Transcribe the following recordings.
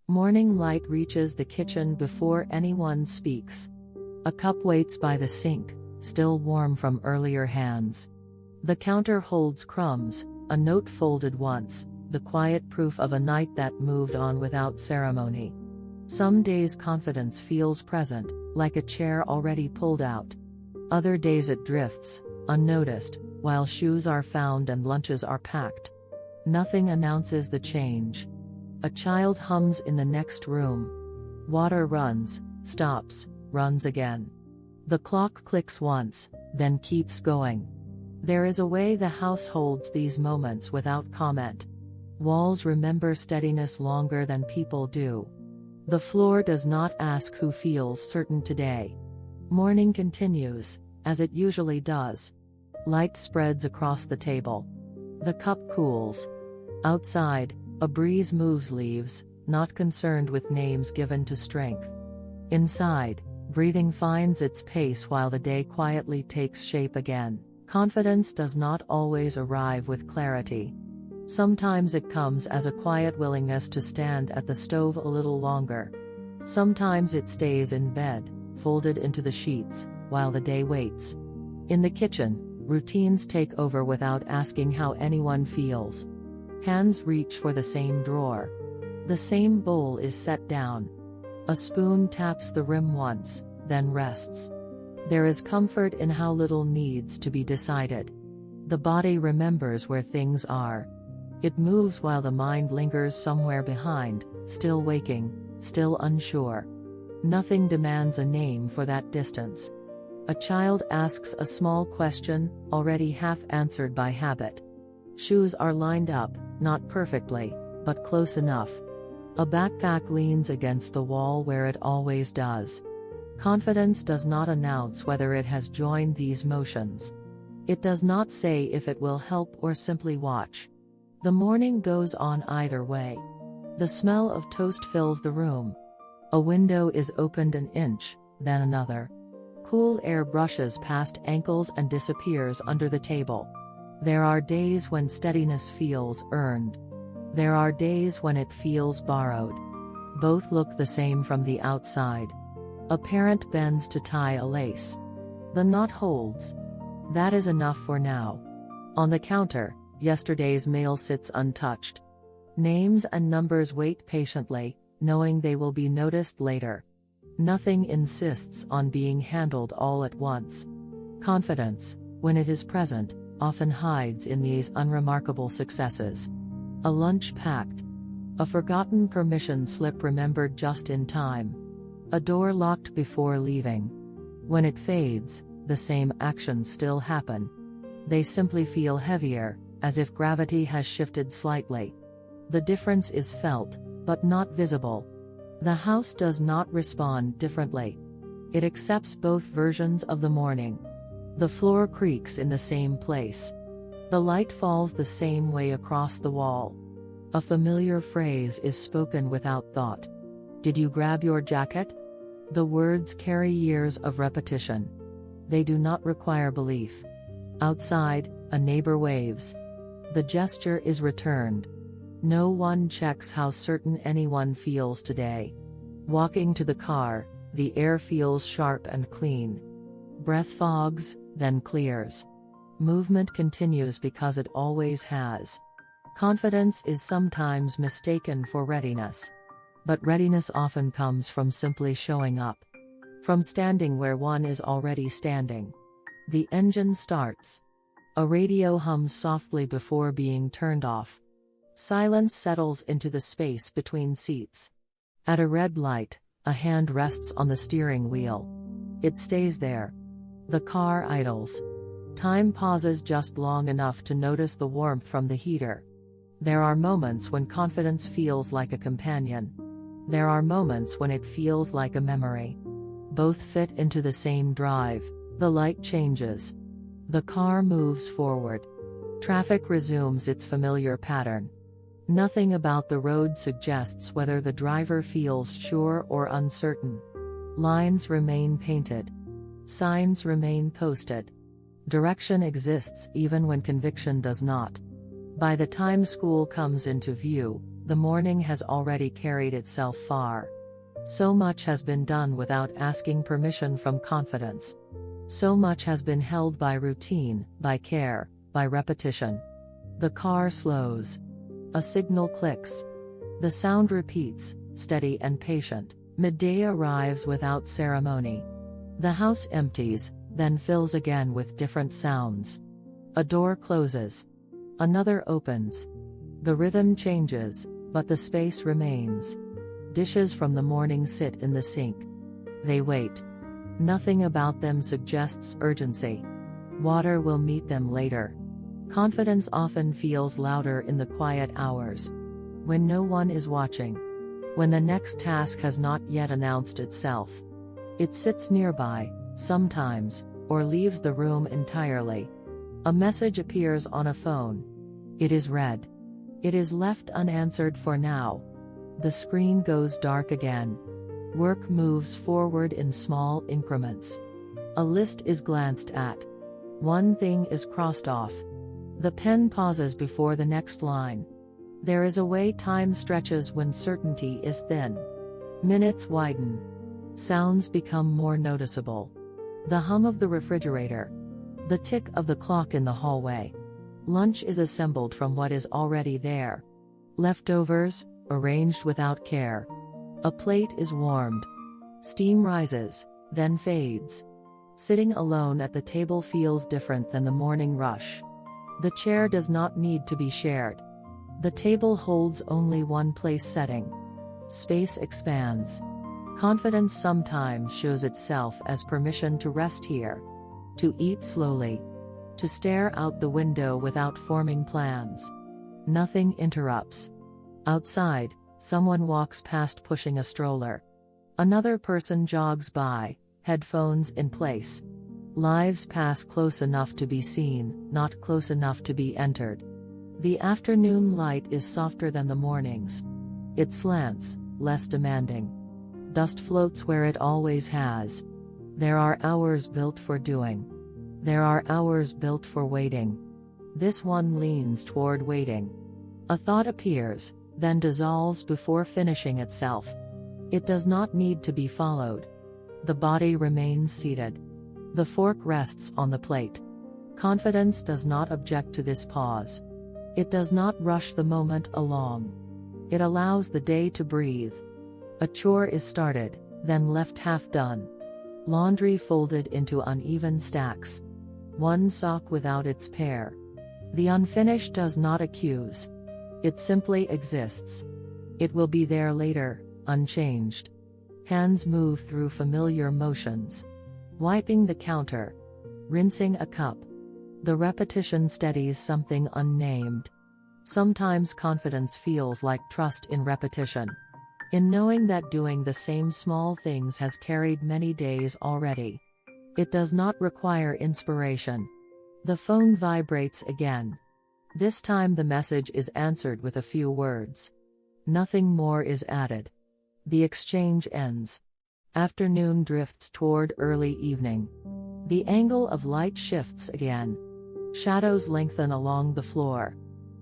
Morning light reaches the kitchen before anyone speaks. A cup waits by the sink, still warm from earlier hands. The counter holds crumbs, a note folded once, the quiet proof of a night that moved on without ceremony. Some days confidence feels present, like a chair already pulled out. Other days it drifts, unnoticed, while shoes are found and lunches are packed. Nothing announces the change. A child hums in the next room. Water runs, stops, runs again. The clock clicks once, then keeps going. There is a way the house holds these moments without comment. Walls remember steadiness longer than people do. The floor does not ask who feels certain today. Morning continues, as it usually does. Light spreads across the table. The cup cools. Outside, a breeze moves leaves, not concerned with names given to strength. Inside, breathing finds its pace while the day quietly takes shape again. Confidence does not always arrive with clarity. Sometimes it comes as a quiet willingness to stand at the stove a little longer. Sometimes it stays in bed, folded into the sheets, while the day waits. In the kitchen, routines take over without asking how anyone feels. Hands reach for the same drawer. The same bowl is set down. A spoon taps the rim once, then rests. There is comfort in how little needs to be decided. The body remembers where things are. It moves while the mind lingers somewhere behind, still waking, still unsure. Nothing demands a name for that distance. A child asks a small question, already half answered by habit. Shoes are lined up, not perfectly, but close enough. A backpack leans against the wall where it always does. Confidence does not announce whether it has joined these motions. It does not say if it will help or simply watch. The morning goes on either way. The smell of toast fills the room. A window is opened an inch, then another. Cool air brushes past ankles and disappears under the table. There are days when steadiness feels earned. There are days when it feels borrowed. Both look the same from the outside. A parent bends to tie a lace. The knot holds. That is enough for now. On the counter, yesterday's mail sits untouched. Names and numbers wait patiently, knowing they will be noticed later. Nothing insists on being handled all at once. Confidence, when it is present, often hides in these unremarkable successes. A lunch packed. A forgotten permission slip remembered just in time. A door locked before leaving. When it fades, the same actions still happen. They simply feel heavier, as if gravity has shifted slightly. The difference is felt, but not visible. The house does not respond differently. It accepts both versions of the morning. The floor creaks in the same place. The light falls the same way across the wall. A familiar phrase is spoken without thought. Did you grab your jacket? The words carry years of repetition. They do not require belief. Outside, a neighbor waves. The gesture is returned. No one checks how certain anyone feels today. Walking to the car, the air feels sharp and clean. Breath fogs, then clears. Movement continues because it always has. Confidence is sometimes mistaken for readiness. But readiness often comes from simply showing up. From standing where one is already standing. The engine starts. A radio hums softly before being turned off. Silence settles into the space between seats. At a red light, a hand rests on the steering wheel. It stays there. The car idles. Time pauses just long enough to notice the warmth from the heater. There are moments when confidence feels like a companion. There are moments when it feels like a memory. Both fit into the same drive. The light changes. The car moves forward. Traffic resumes its familiar pattern. Nothing about the road suggests whether the driver feels sure or uncertain. Lines remain painted. Signs remain posted. Direction exists even when conviction does not. By the time school comes into view, The morning has already carried itself far. So much has been done without asking permission from confidence. So much has been held by routine, by care, by repetition. The car slows. A signal clicks. The sound repeats, steady and patient. Midday arrives without ceremony. The house empties, then fills again with different sounds. A door closes. Another opens. The rhythm changes, but the space remains. Dishes from the morning sit in the sink. They wait. Nothing about them suggests urgency. Water will meet them later. Confidence often feels louder in the quiet hours. When no one is watching. When the next task has not yet announced itself. It sits nearby, sometimes, or leaves the room entirely. A message appears on a phone. It is read. It is left unanswered for now. The screen goes dark again. Work moves forward in small increments. A list is glanced at. One thing is crossed off. The pen pauses before the next line. There is a way time stretches when certainty is thin. Minutes widen. Sounds become more noticeable. The hum of the refrigerator. The tick of the clock in the hallway. Lunch is assembled from what is already there. Leftovers, arranged without care. A plate is warmed. Steam rises, then fades. Sitting alone at the table feels different than the morning rush. The chair does not need to be shared. The table holds only one place setting. Space expands. Confidence sometimes shows itself as permission to rest here. To eat slowly. To stare out the window without forming plans. Nothing interrupts. Outside, someone walks past pushing a stroller. Another person jogs by, headphones in place. Lives pass close enough to be seen, not close enough to be entered. The afternoon light is softer than the morning's. It slants, less demanding. Dust floats where it always has. There are hours built for doing. There are hours built for waiting. This one leans toward waiting. A thought appears, then dissolves before finishing itself. It does not need to be followed. The body remains seated. The fork rests on the plate. Confidence does not object to this pause. It does not rush the moment along. It allows the day to breathe. A chore is started, then left half done. Laundry folded into uneven stacks. One sock without its pair. The unfinished does not accuse. It simply exists. It will be there later, unchanged. Hands move through familiar motions. Wiping the counter. Rinsing a cup. The repetition steadies something unnamed. Sometimes confidence feels like trust in repetition. In knowing that doing the same small things has carried many days already. It does not require inspiration. The phone vibrates again. This time the message is answered with a few words. Nothing more is added. The exchange ends. Afternoon drifts toward early evening. The angle of light shifts again. Shadows lengthen along the floor.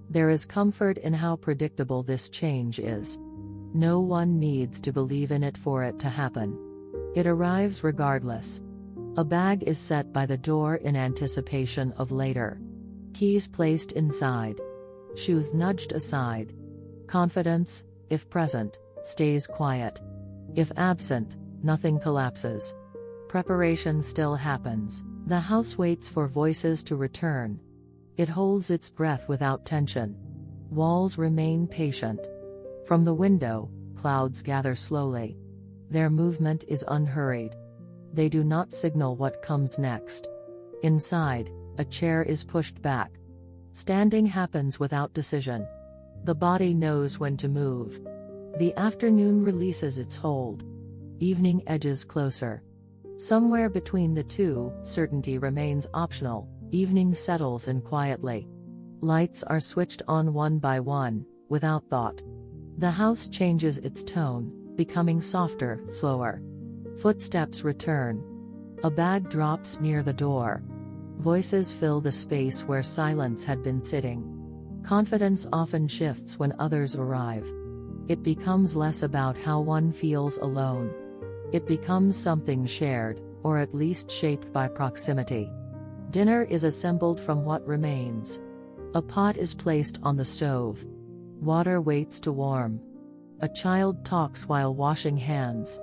There is comfort in how predictable this change is. No one needs to believe in it for it to happen. It arrives regardless. A bag is set by the door in anticipation of later. Keys placed inside. Shoes nudged aside. Confidence, if present, stays quiet. If absent, nothing collapses. Preparation still happens. The house waits for voices to return. It holds its breath without tension. Walls remain patient. From the window, clouds gather slowly. Their movement is unhurried. They do not signal what comes next. Inside, a chair is pushed back. Standing happens without decision. The body knows when to move. The afternoon releases its hold. Evening edges closer. Somewhere between the two, certainty remains optional. Evening settles in quietly. Lights are switched on one by one, without thought. The house changes its tone, becoming softer, slower. Footsteps return. A bag drops near the door. Voices fill the space where silence had been sitting. Confidence often shifts when others arrive. It becomes less about how one feels alone. It becomes something shared, or at least shaped by proximity. Dinner is assembled from what remains. A pot is placed on the stove. Water waits to warm. A child talks while washing hands.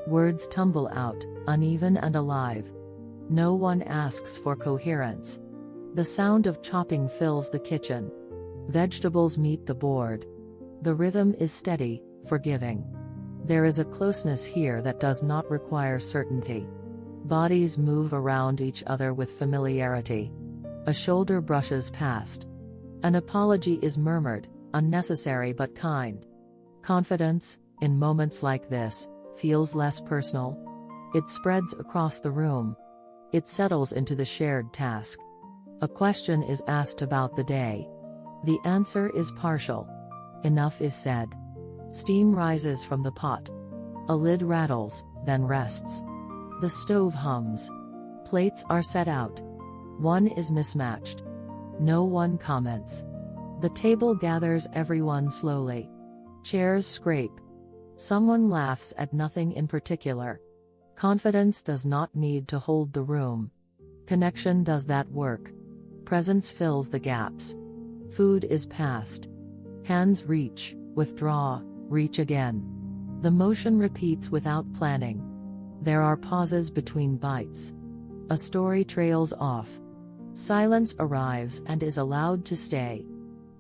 Words tumble out, uneven and alive. No one asks for coherence. The sound of chopping fills the kitchen. Vegetables meet the board. The rhythm is steady, forgiving. There is a closeness here that does not require certainty. Bodies move around each other with familiarity. A shoulder brushes past. An apology is murmured, unnecessary but kind. Confidence, in moments like this, feels less personal. It spreads across the room. It settles into the shared task. A question is asked about the day. The answer is partial. Enough is said. Steam rises from the pot. A lid rattles, then rests. The stove hums. Plates are set out. One is mismatched. No one comments. The table gathers everyone slowly. Chairs scrape. Someone laughs at nothing in particular. Confidence does not need to hold the room. Connection does that work. Presence fills the gaps. Food is passed. Hands reach, withdraw, reach again. The motion repeats without planning. There are pauses between bites. A story trails off. Silence arrives and is allowed to stay.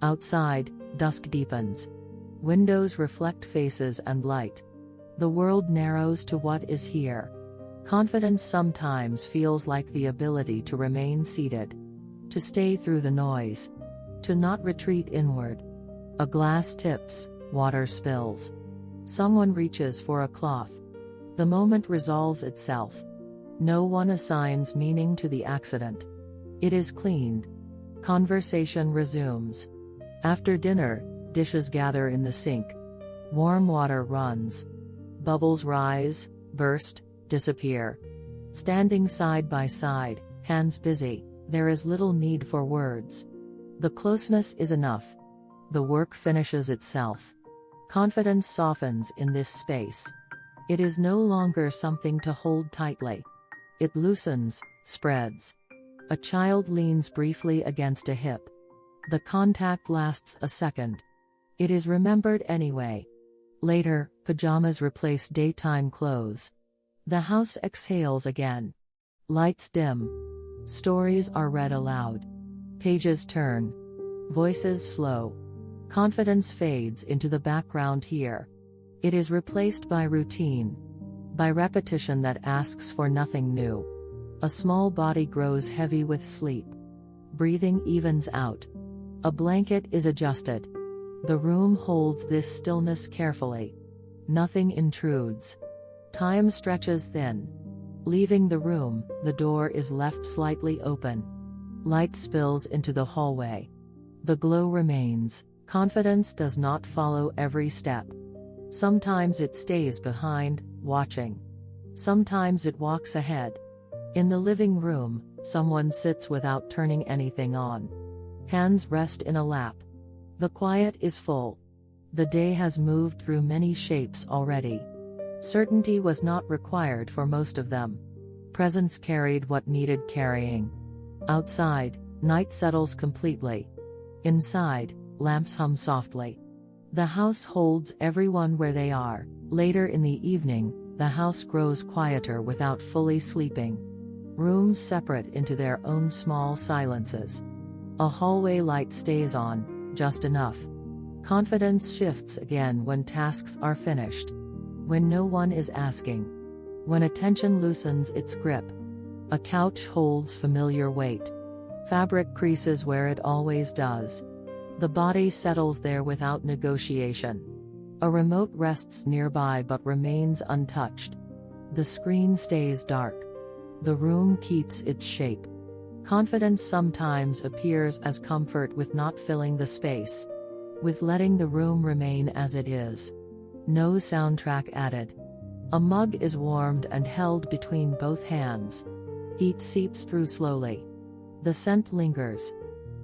Outside, dusk deepens. Windows reflect faces and light. The world narrows to what is here. Confidence sometimes feels like the ability to remain seated. To stay through the noise. To not retreat inward. A glass tips, water spills. Someone reaches for a cloth. The moment resolves itself. No one assigns meaning to the accident. It is cleaned. Conversation resumes. After dinner, dishes gather in the sink. Warm water runs. Bubbles rise, burst, disappear. Standing side by side, hands busy, there is little need for words. The closeness is enough. The work finishes itself. Confidence softens in this space. It is no longer something to hold tightly. It loosens, spreads. A child leans briefly against a hip. The contact lasts a second. It is remembered anyway. Later, pajamas replace daytime clothes. The house exhales again. Lights dim. Stories are read aloud. Pages turn. Voices slow. Confidence fades into the background here. It is replaced by routine. By repetition that asks for nothing new. A small body grows heavy with sleep. Breathing evens out. A blanket is adjusted. The room holds this stillness carefully. Nothing intrudes. Time stretches thin. Leaving the room, the door is left slightly open. Light spills into the hallway. The glow remains. Confidence does not follow every step. Sometimes it stays behind, watching. Sometimes it walks ahead. In the living room, someone sits without turning anything on. Hands rest in a lap. The quiet is full. The day has moved through many shapes already. Certainty was not required for most of them. Presence carried what needed carrying. Outside, night settles completely. Inside, lamps hum softly. The house holds everyone where they are. Later in the evening, the house grows quieter without fully sleeping. Rooms separate into their own small silences. A hallway light stays on, just enough. Confidence shifts again when tasks are finished. When no one is asking. When attention loosens its grip. A couch holds familiar weight. Fabric creases where it always does. The body settles there without negotiation. A remote rests nearby but remains untouched. The screen stays dark. The room keeps its shape. Confidence sometimes appears as comfort with not filling the space. With letting the room remain as it is. No soundtrack added. A mug is warmed and held between both hands. Heat seeps through slowly. The scent lingers.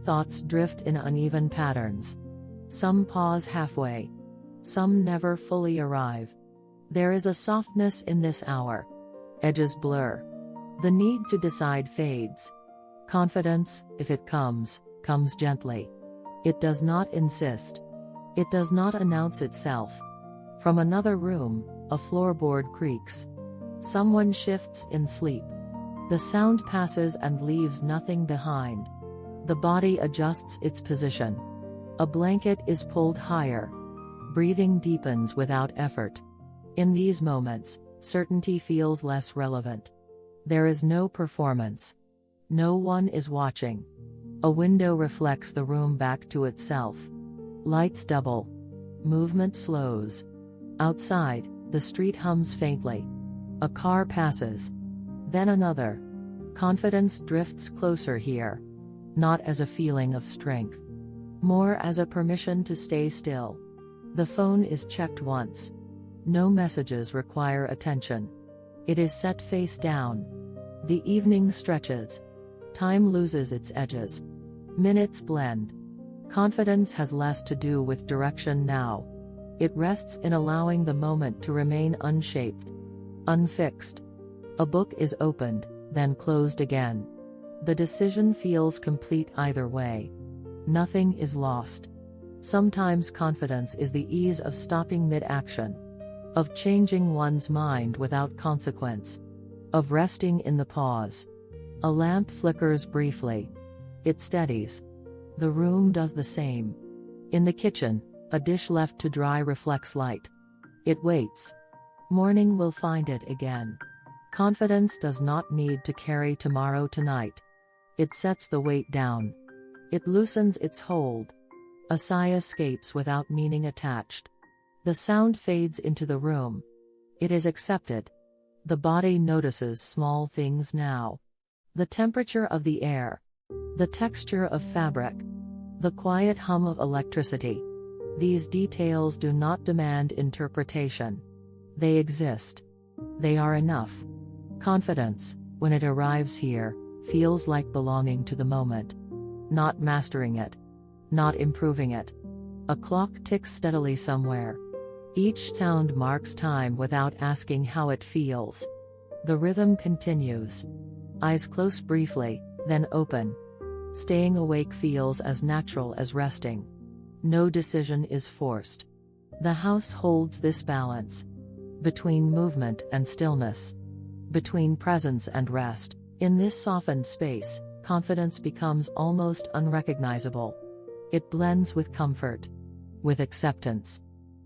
Thoughts drift in uneven patterns. Some pause halfway. Some never fully arrive. There is a softness in this hour. Edges blur. The need to decide fades. Confidence, if it comes, comes gently. It does not insist. It does not announce itself. From another room, a floorboard creaks. Someone shifts in sleep. The sound passes and leaves nothing behind. The body adjusts its position. A blanket is pulled higher. Breathing deepens without effort. In these moments, certainty feels less relevant. There is no performance. No one is watching. A window reflects the room back to itself. Lights double. Movement slows. Outside, the street hums faintly. A car passes. Then another. Confidence drifts closer here. Not as a feeling of strength. More as a permission to stay still. The phone is checked once. No messages require attention. It is set face down. The evening stretches. Time loses its edges. Minutes blend. Confidence has less to do with direction now. It rests in allowing the moment to remain unshaped. Unfixed. A book is opened, then closed again. The decision feels complete either way. Nothing is lost. Sometimes confidence is the ease of stopping mid-action. Of changing one's mind without consequence. Of resting in the pause. A lamp flickers briefly. It steadies. The room does the same. In the kitchen, a dish left to dry reflects light. It waits. Morning will find it again. Confidence does not need to carry tomorrow tonight. It sets the weight down. It loosens its hold. A sigh escapes without meaning attached. The sound fades into the room. It is accepted. The body notices small things now. The temperature of the air. The texture of fabric. The quiet hum of electricity. These details do not demand interpretation. They exist. They are enough. Confidence, when it arrives here, feels like belonging to the moment. Not mastering it. Not improving it. A clock ticks steadily somewhere. Each sound marks time without asking how it feels. The rhythm continues. Eyes close briefly, then open. Staying awake feels as natural as resting. No decision is forced. The house holds this balance. Between movement and stillness. Between presence and rest. In this softened space, confidence becomes almost unrecognizable. It blends with comfort. With acceptance.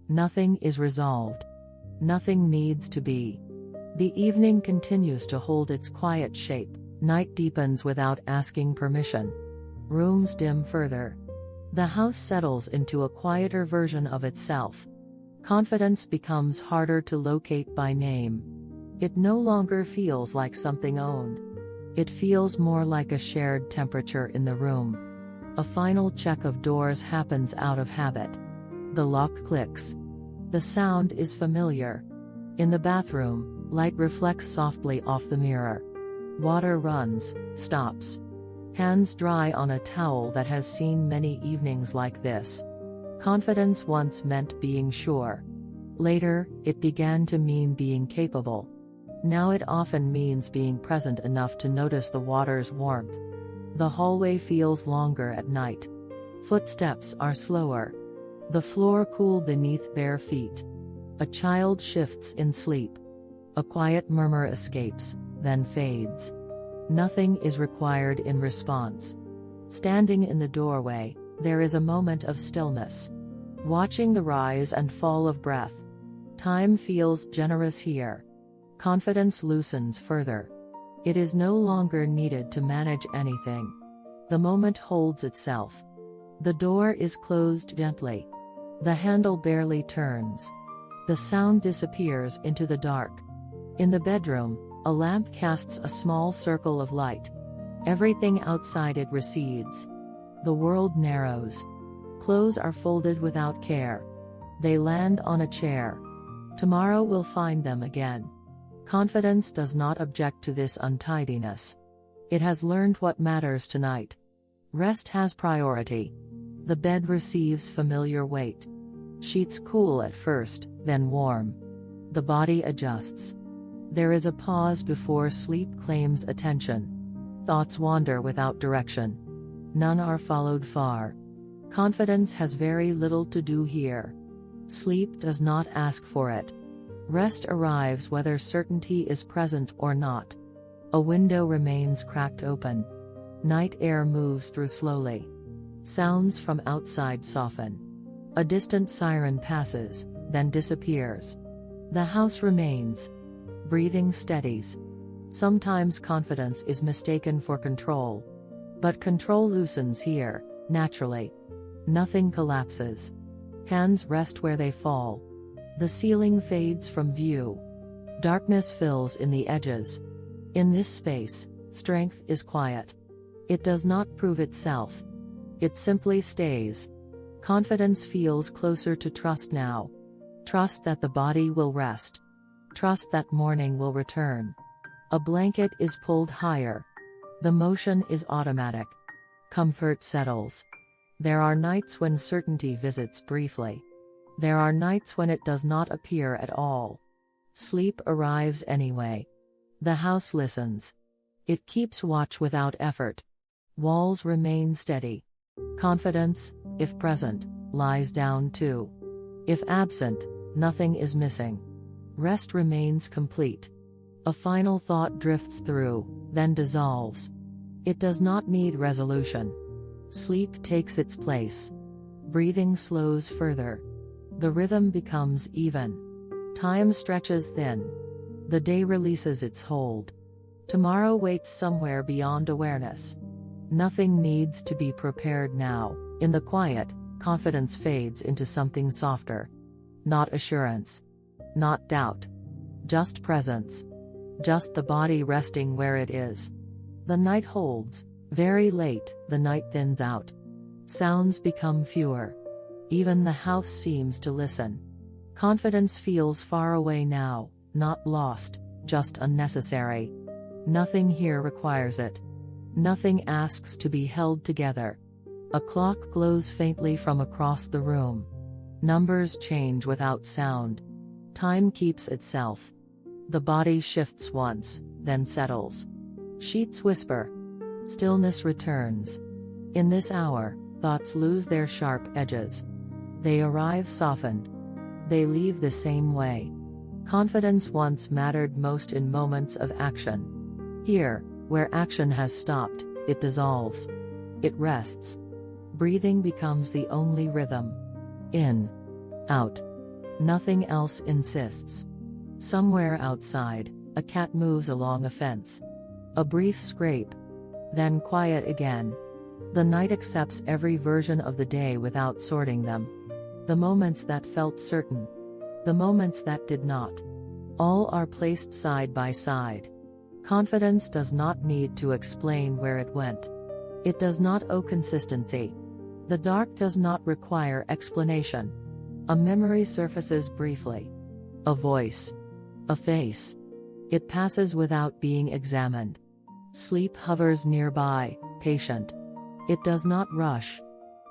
Nothing is resolved. Nothing needs to be. The evening continues to hold its quiet shape. Night deepens without asking permission. Rooms dim further. The house settles into a quieter version of itself. Confidence becomes harder to locate by name. It no longer feels like something owned. It feels more like a shared temperature in the room. A final check of doors happens out of habit. The lock clicks. The sound is familiar. In the bathroom, light reflects softly off the mirror. Water runs, stops. Hands dry on a towel that has seen many evenings like this. Confidence once meant being sure. Later, it began to mean being capable. Now it often means being present enough to notice the water's warmth. The hallway feels longer at night. Footsteps are slower. The floor cool beneath bare feet. A child shifts in sleep. A quiet murmur escapes, then fades. Nothing is required in response. Standing in the doorway, there is a moment of stillness. Watching the rise and fall of breath. Time feels generous here. Confidence loosens further. It is no longer needed to manage anything. The moment holds itself. The door is closed gently. The handle barely turns. The sound disappears into the dark. In the bedroom, a lamp casts a small circle of light. Everything outside it recedes. The world narrows. Clothes are folded without care. They land on a chair. Tomorrow will find them again. Confidence does not object to this untidiness. It has learned what matters tonight. Rest has priority. The bed receives familiar weight. Sheets cool at first, then warm. The body adjusts. There is a pause before sleep claims attention. Thoughts wander without direction. None are followed far. Confidence has very little to do here. Sleep does not ask for it. Rest arrives whether certainty is present or not. A window remains cracked open. Night air moves through slowly. Sounds from outside soften. A distant siren passes, then disappears. The house remains. Breathing steadies. Sometimes confidence is mistaken for control. But control loosens here, naturally. Nothing collapses. Hands rest where they fall. The ceiling fades from view. Darkness fills in the edges. In this space, strength is quiet. It does not prove itself. It simply stays. Confidence feels closer to trust now. Trust that the body will rest. Trust that morning will return. A blanket is pulled higher. The motion is automatic. Comfort settles. There are nights when certainty visits briefly. There are nights when it does not appear at all. Sleep arrives anyway. The house listens. It keeps watch without effort. Walls remain steady. Confidence, if present, lies down too. If absent, nothing is missing. Rest remains complete. A final thought drifts through, then dissolves. It does not need resolution. Sleep takes its place. Breathing slows further. The rhythm becomes even. Time stretches thin. The day releases its hold. Tomorrow waits somewhere beyond awareness. Nothing needs to be prepared now. In the quiet, confidence fades into something softer. Not assurance. Not doubt. Just presence. Just the body resting where it is. The night holds. Very late, the night thins out. Sounds become fewer. Even the house seems to listen. Confidence feels far away now, not lost, just unnecessary. Nothing here requires it. Nothing asks to be held together. A clock glows faintly from across the room. Numbers change without sound. Time keeps itself. The body shifts once, then settles. Sheets whisper. Stillness returns. In this hour, thoughts lose their sharp edges. They arrive softened. They leave the same way. Confidence once mattered most in moments of action. Here, where action has stopped, it dissolves. It rests. Breathing becomes the only rhythm. In. Out. Nothing else insists. Somewhere outside, a cat moves along a fence. A brief scrape. Then quiet again. The night accepts every version of the day without sorting them. The moments that felt certain. The moments that did not. All are placed side by side. Confidence does not need to explain where it went. It does not owe consistency. The dark does not require explanation. A memory surfaces briefly. A voice. A face. It passes without being examined. Sleep hovers nearby, patient. It does not rush.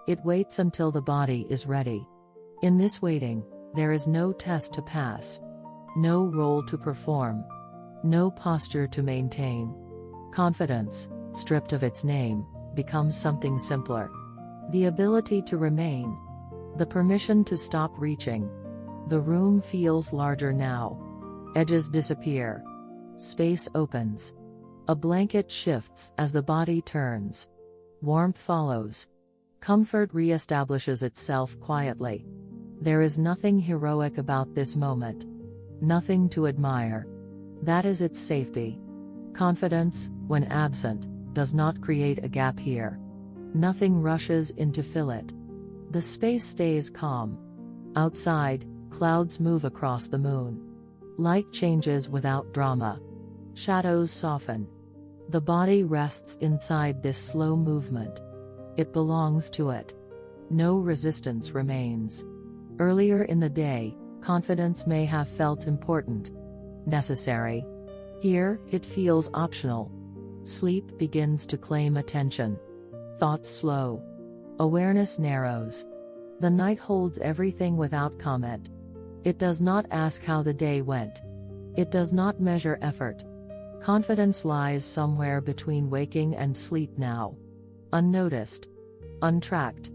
It waits until the body is ready. In this waiting, there is no test to pass. No role to perform. No posture to maintain. Confidence, stripped of its name, becomes something simpler. The ability to remain. The permission to stop reaching. The room feels larger now. Edges disappear. Space opens. A blanket shifts as the body turns. Warmth follows. Comfort reestablishes itself quietly. There is nothing heroic about this moment. Nothing to admire. That is its safety. Confidence, when absent, does not create a gap here. Nothing rushes in to fill it. The space stays calm. Outside, clouds move across the moon. Light changes without drama. Shadows soften. The body rests inside this slow movement. It belongs to it. No resistance remains. Earlier in the day, confidence may have felt important. Necessary. Here, it feels optional. Sleep begins to claim attention. Thoughts slow. Awareness narrows. The night holds everything without comment. It does not ask how the day went. It does not measure effort. Confidence lies somewhere between waking and sleep now. Unnoticed. Untracked.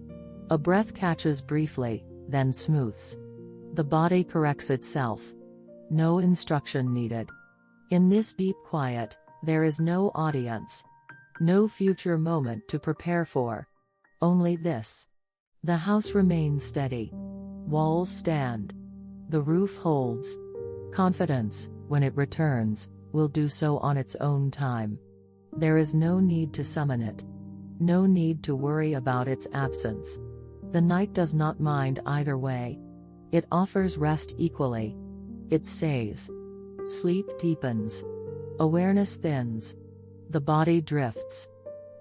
A breath catches briefly, then smooths. The body corrects itself. No instruction needed. In this deep quiet, there is no audience. No future moment to prepare for. Only this. The house remains steady. Walls stand. The roof holds. Confidence, when it returns, will do so on its own time. There is no need to summon it. No need to worry about its absence. The night does not mind either way. It offers rest equally. It stays. Sleep deepens. Awareness thins. The body drifts.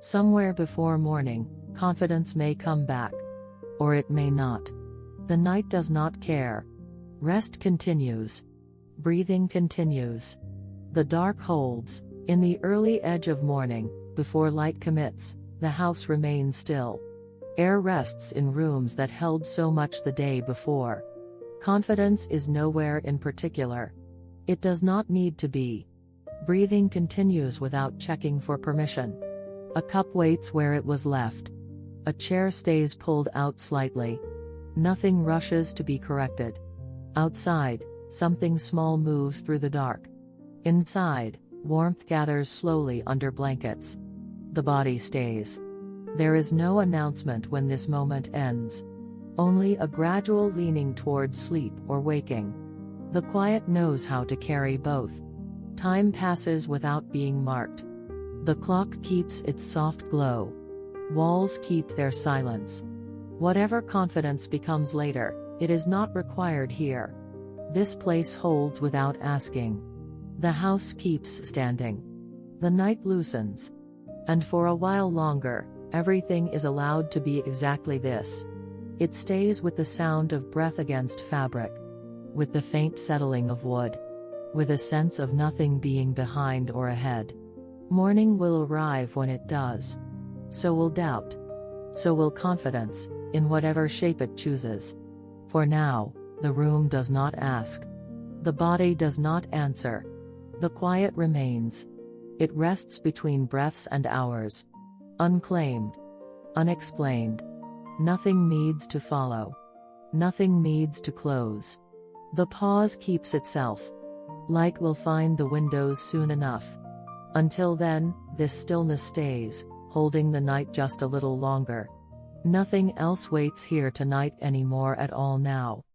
Somewhere before morning, confidence may come back. Or it may not. The night does not care. Rest continues. Breathing continues. The dark holds. In the early edge of morning, before light commits, the house remains still. Air rests in rooms that held so much the day before. Confidence is nowhere in particular. It does not need to be. Breathing continues without checking for permission. A cup waits where it was left. A chair stays pulled out slightly. Nothing rushes to be corrected. Outside, something small moves through the dark. Inside, warmth gathers slowly under blankets. The body stays. There is no announcement when this moment ends. Only a gradual leaning towards sleep or waking. The quiet knows how to carry both. Time passes without being marked. The clock keeps its soft glow. Walls keep their silence. Whatever confidence becomes later, it is not required here. This place holds without asking. The house keeps standing. The night loosens. And for a while longer, everything is allowed to be exactly this. It stays with the sound of breath against fabric. With the faint settling of wood. With a sense of nothing being behind or ahead. Morning will arrive when it does. So will doubt. So will confidence, in whatever shape it chooses. For now, the room does not ask. The body does not answer. The quiet remains. It rests between breaths and hours. Unclaimed. Unexplained. Nothing needs to follow. Nothing needs to close. The pause keeps itself. Light will find the windows soon enough. Until then, this stillness stays, holding the night just a little longer. Nothing else waits here tonight anymore at all now.